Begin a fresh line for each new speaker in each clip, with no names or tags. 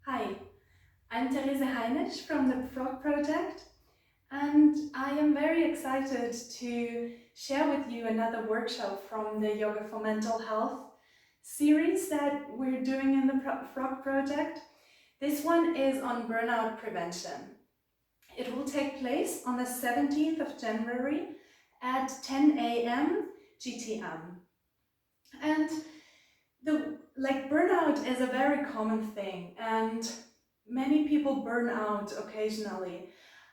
Hi, I'm Therese Heinisch from the Frog Project, and I am very excited to share with you another workshop from the Yoga for Mental Health series that we're doing in the Frog Project. This one is on burnout prevention. It will take place on the 17th of January at 10 a.m. GTM. And burnout is a very common thing, and many people burn out occasionally.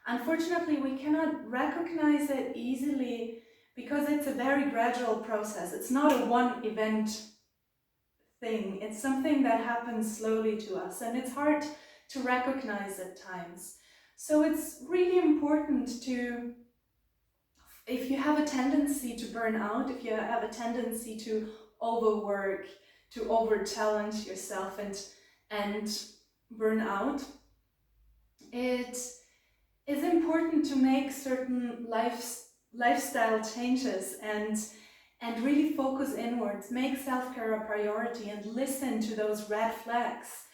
Unfortunately, we cannot recognize it easily because it's a very gradual process. It's not a one event thing. It's something that happens slowly to us, and it's hard to recognize at times. So it's really important to, if you have a tendency to burn out, if you have a tendency to overwork, to over challenge yourself and burn out, it is important to make certain lifestyle changes and really focus inwards, make self-care a priority, and listen to those red flags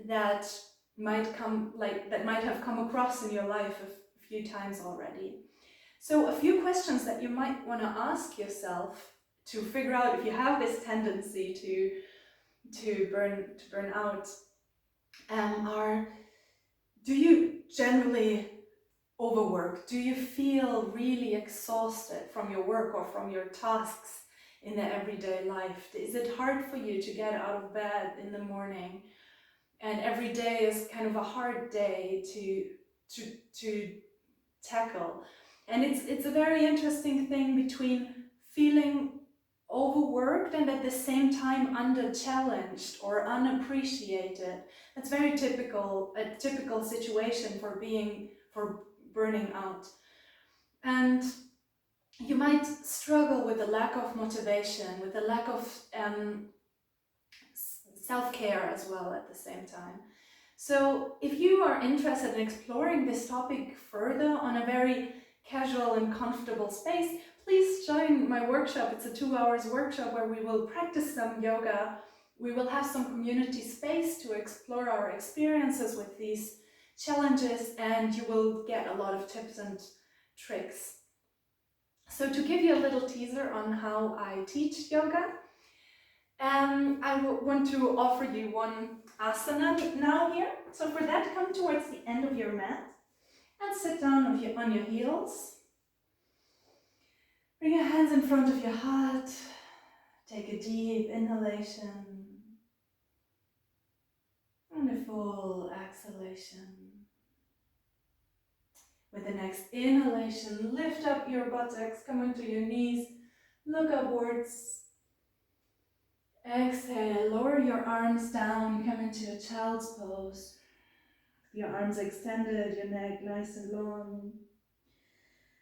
that might have come across in your life a few times already. So a few questions that you might want to ask yourself to figure out if you have this tendency to burn out are: do you generally overwork? Do you feel really exhausted from your work or from your tasks in the everyday life? Is it hard for you to get out of bed in the morning? And every day is kind of a hard day to tackle. And it's a very interesting thing between feeling overworked and at the same time under challenged or unappreciated. That's very typical, a typical situation for burning out. And you might struggle with a lack of motivation, with a lack of self-care as well at the same time. So if you are interested in exploring this topic further on a very casual and comfortable space, please join my workshop. It's a 2 hours workshop where we will practice some yoga. We will have some community space to explore our experiences with these challenges, and you will get a lot of tips and tricks. So to give you a little teaser on how I teach yoga, I want to offer you one asana now here. So for that, come towards the end of your mat and sit down on your heels. Bring your hands in front of your heart. Take a deep inhalation and a full exhalation. With the next inhalation, lift up your buttocks, come onto your knees, look upwards. Exhale, lower your arms down, come into a child's pose. Your arms extended, your neck nice and long.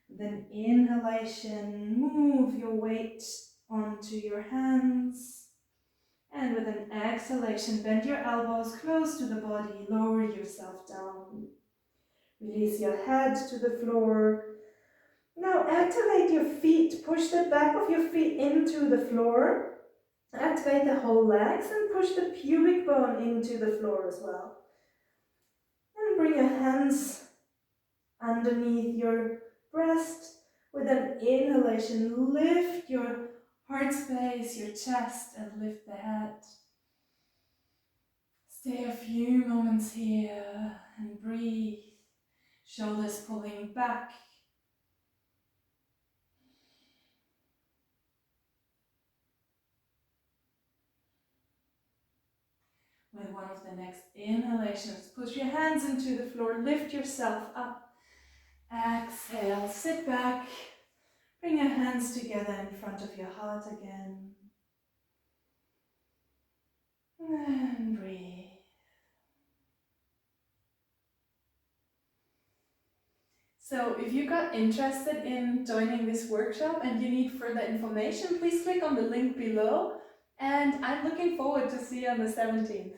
Then inhalation, move your weight onto your hands. And with an exhalation, bend your elbows close to the body, lower yourself down. Release your head to the floor. Now activate your feet, push the back of your feet into the floor. Activate the whole legs and push the pubic bone into the floor as well. And bring your hands underneath your breast. With an inhalation, lift your heart space, your chest, and lift the head. Stay a few moments here and breathe. Shoulders pulling back. With one of the next inhalations, push your hands into the floor, lift yourself up. Exhale, sit back, bring your hands together in front of your heart again. And breathe. So if you got interested in joining this workshop and you need further information, please click on the link below. And I'm looking forward to see you on the 17th.